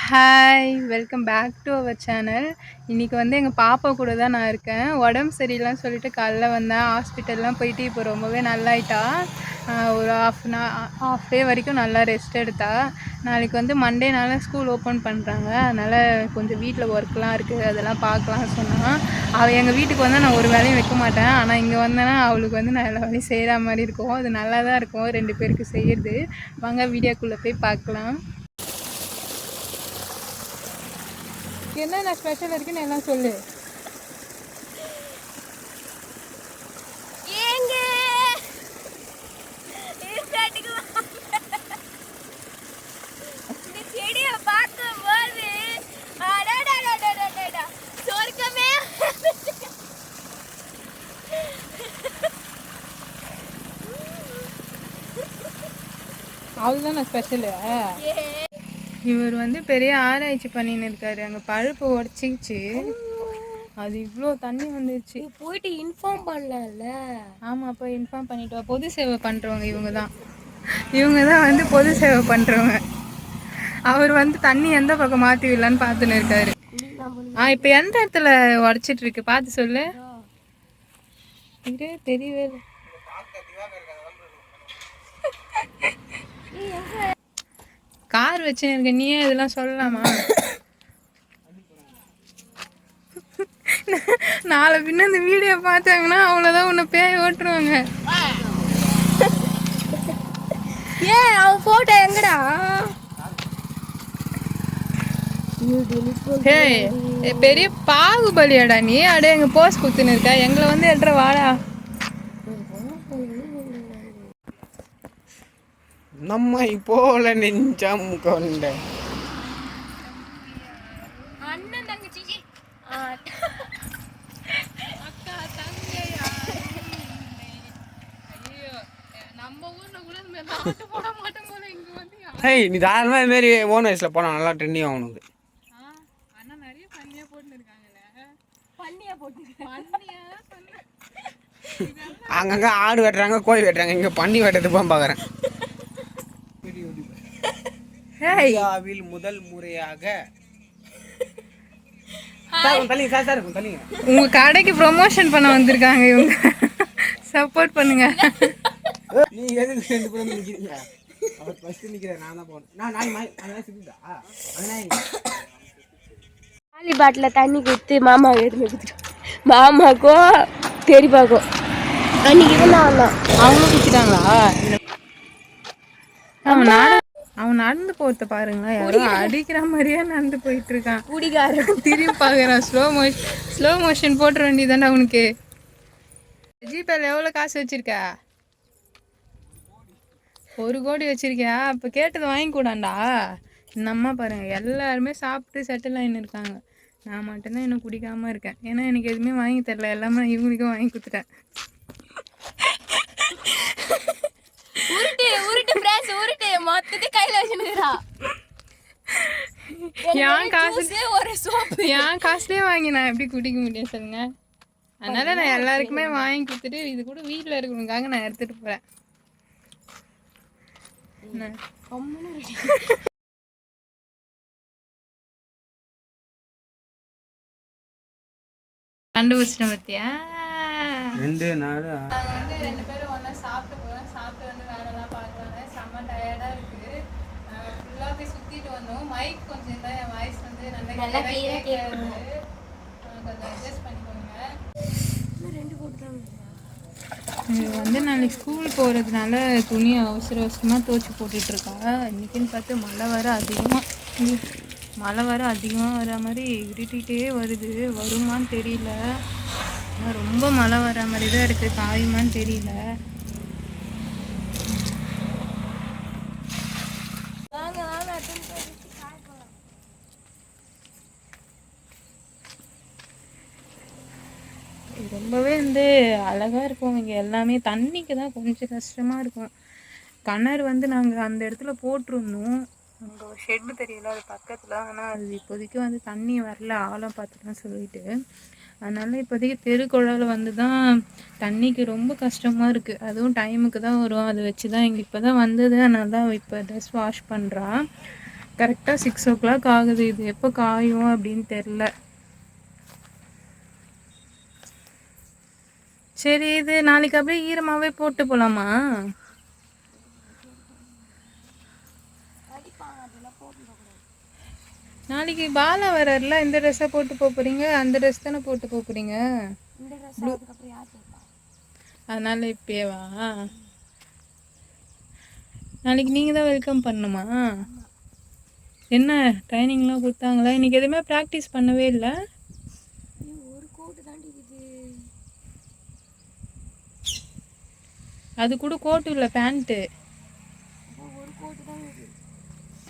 Hi, welcome back to our channel. இன்றைக்கி வந்து எங்கள் பாப்பா கூட தான் நான் இருக்கேன். உடம்பு சரியில்லைன்னு சொல்லிட்டு காலைல வந்தேன். ஹாஸ்பிட்டல்லாம் போயிட்டு இப்போ ரொம்பவே நல்லாயிட்டா. ஒரு ஹாஃப் டே வரைக்கும் நல்லா ரெஸ்ட் எடுத்தா. நாளைக்கு வந்து மண்டேனால ஸ்கூல் ஓப்பன் பண்ணுறாங்க. அதனால் கொஞ்சம் வீட்டில் ஒர்க்லாம் இருக்குது, அதெல்லாம் பார்க்கலாம்னு சொன்னான். அவள் எங்கள் வீட்டுக்கு வந்தால் நான் ஒரு வேலையும் வைக்க மாட்டேன். ஆனால் இங்கே வந்தேன்னா அவளுக்கு வந்து நான் எல்லா வேலையும் செய்கிற மாதிரி இருக்கும். அது நல்லா தான் இருக்கும் 2 பேருக்கு செய்கிறது. வாங்க வீடியோக்குள்ளே போய் பார்க்கலாம். என்னென்ன ஸ்பெஷல் இருக்குன்னு எல்லாம் சொல்லு. அவ்வளோதானே ஸ்பெஷலு. இவர் வந்து பெரிய ஆராய்ச்சி பண்ணின்னு இருக்காரு. அங்கே பழுப்பு உடச்சிக்கிச்சு, அது இவ்வளோ தண்ணி வந்துருச்சு. போயிட்டு இன்ஃபார்ம் பண்ணல. ஆமாம், அப்போ இன்ஃபார்ம் பண்ணிட்டோம். பொது சேவை பண்ணுறவங்க இவங்க தான் வந்து பொது சேவை பண்ணுறவங்க. அவர் வந்து தண்ணி எந்த பக்கம் மாற்றி விடலான்னு பார்த்துன்னு இருக்காரு. இப்போ எந்த இடத்துல உடச்சிட்டு இருக்கு பார்த்து சொல்லு. இதே தெரியவே இல்லை. கார் வச்சுன்னு இருக்க, நீயே இதெல்லாம் சொல்லலாமா? நாளை பின்ன இந்த வீடியோ பார்த்தாங்கன்னா அவ்வளோதான், உன்னை பேய் ஓட்டுருவாங்க. அவன் போட்டோ எங்கடா? பெரிய பாகுபலியாடா நீ. அடே எங்க போஸ் குத்துன்னு இருக்கா, எங்களை வந்து எட்ற வாடா. நம்மை போல நெஞ்சம் கொண்ட அண்ணன் தங்கச்சி அக்கா தங்கையா. ஐயோ, நம்ம ஊர்ல கூட இந்த மாதிரி ஆட்டு போட மாட்டோம் போல. இங்க வந்து நீ தாராளமாக இது மாதிரி ஓன் வயசில் போனால் நல்லா ட்ரெண்டிங் ஆகும் உனக்கு. அண்ணா நிறைய பண்ணியா போட்டுன்னு இருக்காங்கல்ல. பண்ணியா போட்டு அங்கங்கே ஆடு வெட்டுறாங்க, கோழி வெட்டுறாங்க, இங்கே பண்ணி வெட்டுறது போக பார்க்குறேன். இந்தியாவில் முதல் முறையாக உங்க கடைக்கு ப்ரொமோஷன் பண்ண வந்திருக்காங்க இவங்க. சப்போர்ட் பண்ணுங்க. நீ எதுக்கு 2 பேரும் நிக்கிறீங்க? அவர் ஃபர்ஸ்ட் நிக்கிறேன், நான் தான் போறேன். நான் அதனால சிக்குதா அதனால காலி பாட்டில் தண்ணி கொடுத்து மாமாவுக்கு எடுத்து கொடுத்துட்டோம். மாமாக்கும் பெரியப்பாக்கும் அன்னைக்கு தான் வந்தான். அவங்களும் குடிச்சிட்டாங்களா? அவன் நடந்து போகிறத பாருங்களா, யாரோ அடிக்கிற மாதிரியே நடந்து போயிட்டு இருக்கான். குடிகாரன் திரும்பி பார்க்குறான். ஸ்லோ மோஷன் போட்டுற வேண்டியதாண்டா உனக்கு. ஜிபேல எவ்வளோ காசு வச்சிருக்க? 1 கோடி வச்சிருக்கியா? இப்போ கேட்டதை வாங்கி கூடாண்டா. இந்த அம்மா பாருங்க, எல்லாருமே சாப்பிட்டு செட்டில் ஆகின்னு இருக்காங்க. நான் மட்டும்தான் இன்னும் குடிக்காமல் இருக்கேன். ஏன்னா எனக்கு எதுவுமே வாங்கி தரல, எல்லாமே இவங்களுக்கும் வாங்கி கொடுத்துட்டேன். உருட்டு மொத்தத்தை கையில வச்சுருக்கா. என் காசுலேயே வாங்கி நான் எப்படி குடிக்க முடியும் சொல்லுங்க? அதனால நான் எல்லாருக்குமே வாங்கி கொடுத்துட்டு இது கூட வீட்டில் இருக்கணுக்காக நான் எடுத்துட்டு போறேன். கண்டுபிடிச்சிட்டேன் பத்தியா? 2 நாள் வந்து 2 பேரும் ஒன்றா சாப்பிட்டு போகிறோம். சாப்பிட்டு வந்து வேலைலாம் பார்க்குறாங்க. செம்ம டயர்டாக இருக்குது. ஃபுல்லாக போய் சுற்றிட்டு வந்தோம். மைக் கொஞ்சம் இல்லை, என் வாய்ஸ் வந்து நல்லா கேட்குறது. கொஞ்சம் அட்ஜஸ்ட் பண்ணிக்கோங்க. இது வந்து நாளைக்கு ஸ்கூல் போகிறதுனால துணியை அவசரமாக துவச்சி போட்டுட்ருக்கா. இன்றைக்கின்னு பார்த்து மழை வர அதிகமாக வர மாதிரி இருட்டிகிட்டே வருது. வருமானு தெரியல. ரொம்ப மழை வர மாதிரி தான் இருக்குது. காயுமான்னு தெரியல. ரொம்பவே வந்து அழகாக இருக்கும். இங்கே எல்லாமே தண்ணிக்கு தான் கொஞ்சம் கஷ்டமாக இருக்கும். கிணறு வந்து நாங்கள் அந்த இடத்துல போட்டிருந்தோம். அங்கே ஒரு ஷெட்டு தெரியல, அது பக்கத்தில். ஆனால் அது இப்போதைக்கு வந்து தண்ணி வரல, ஆழம் பார்த்துலாம் சொல்லிட்டு. அதனால் இப்போதைக்கு தெருக்குழாயில் வந்து தான் தண்ணிக்கு ரொம்ப கஷ்டமாக இருக்குது. அதுவும் டைமுக்கு தான் வரும். அதை வச்சு தான் எங்களுக்கு இப்போ தான் வந்தது. அதனால தான் இப்போ ட்ரெஸ் வாஷ் பண்ணுறான். கரெக்டாக 6 o'clock ஆகுது. இது எப்போ காயும் அப்படின்னு தெரில. சரி, இது நாளைக்கு அப்படியே ஈரமாகவே போட்டு போகலாமா? நாளைக்கு பாலா வர்றாருல, இந்த ட்ரெஸ்ஸை போட்டு போக போகிறீங்க, அந்த ட்ரெஸ் தானே போட்டு போக போகிறீங்க. அதனால இப்பேவா? நாளைக்கு நீங்கள் தான் வெல்கம் பண்ணணுமா? என்ன ட்ரைனிங்லாம் கொடுத்தாங்களா? இன்னைக்கு எதுவுமே ப்ராக்டிஸ் பண்ணவே இல்லை. அது கூட கோட்டு இல்லை, பேண்ட்டு.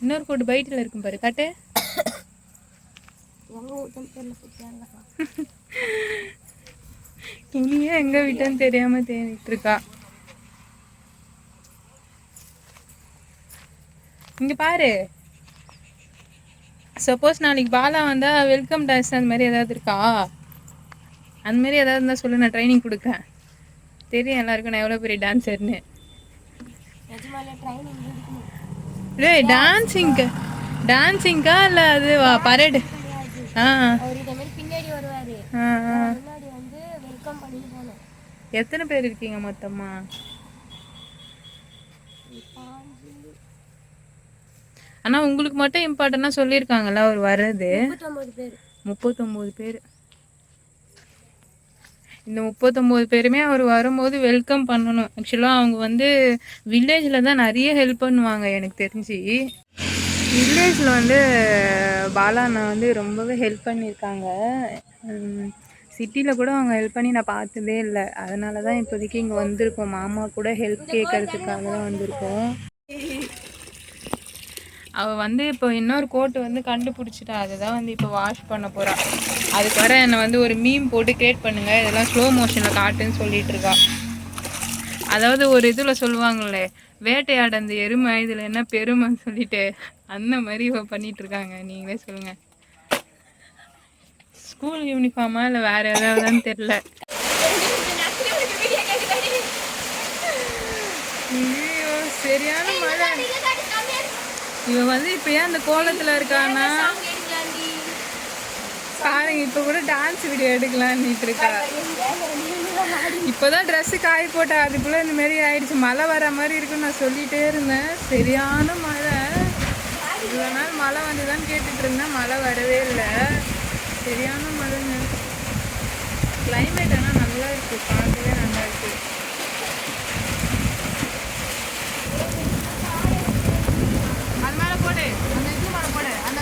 இன்னொரு கோட்டு பைட்டில் இருக்கும் பாரு, காட்டு. இனியே எங்க விட்டேன்னு தெரியாம தேடிட்டு இருக்கா. இங்க பாரு, சப்போஸ் நாளைக்கு பாலா வந்தா வெல்கம் டான்ஸ் அந்த மாதிரி ஏதாவது இருக்கா? அந்த மாதிரி ஏதாவது இருந்தால் சொல்லு, நான் ட்ரைனிங் கொடுக்கேன். தெரியும் எல்லாருக்கும் நான் எவ்வளோ பெரிய டான்ஸர்னு. டேய், டான்ஸிங்கா இல்லை அது பரேடு? எத்தனை பேர் இருக்கீங்க மொத்தமா? ஆனா உங்களுக்கு மட்டும் இம்பார்ட்டன்டா சொல்லியிருக்காங்கல்ல அவர் வர்றது. 39 பேர். இந்த 39 பேருமே அவர் வரும்போது வெல்கம் பண்ணணும். ஆக்சுவலாக அவங்க வந்து வில்லேஜில் தான் நிறைய ஹெல்ப் பண்ணுவாங்க. எனக்கு தெரிஞ்சு வில்லேஜில் வந்து பாலாண்ணா வந்து ரொம்பவே ஹெல்ப் பண்ணியிருக்காங்க. சிட்டியில் கூட அவங்க ஹெல்ப் பண்ணி நான் பார்த்ததே இல்லை. அதனால தான் இப்போதைக்கு இங்கே வந்திருக்கோம். மாமா கூட ஹெல்ப் கேட்கறதுக்காக தான் வந்திருக்கோம். அவள் வந்து இப்போ இன்னொரு கோட்டு வந்து கண்டுபிடிச்சிட்டா. அதுதான் வந்து இப்போ வாஷ் பண்ண போகிறா. அதுக்கு வர என்னை வந்து ஒரு மீம் போட்டு கிரியேட் பண்ணுங்க, இதெல்லாம் ஸ்லோ மோஷனில் காட்டுன்னு சொல்லிட்டு இருக்கா. அதாவது ஒரு இதில் சொல்லுவாங்களே, வேட்டையாட அந்த எருமை இதில் என்ன பெருமைன்னு சொல்லிட்டு, அந்த மாதிரி இவ பண்ணிட்டு இருக்காங்க. நீங்களே சொல்லுங்க, ஸ்கூல் யூனிஃபார்மா இல்லை வேற ஏதாவதுன்னு தெரில. ஐயோ, சரியான மழை. இவன் வந்து இப்போ ஏன் அந்த கோலத்தில் இருக்கான்னா பாருங்க, இப்போ கூட டான்ஸ் வீடியோ எடுக்கலான்னு இருக்கா. இப்போதான் ட்ரெஸ்ஸு காய போட்டா, அதுக்குள்ளே இந்த மாதிரி ஆயிடுச்சு. மழை வர மாதிரி இருக்குன்னு நான் சொல்லிகிட்டே இருந்தேன். சரியான மழை. இவ்வளோ நாள் மழை வந்துதான்னு கேட்டுட்டு இருந்தேன், மழை வரவே இல்லை. சரியான மழைங்க. கிளைமேட் ஆனால் நல்லா இருக்குது, பார்க்கவே நல்லா இருக்குது. அது மேலே போடு, அந்த இது மேலே போடு, அந்த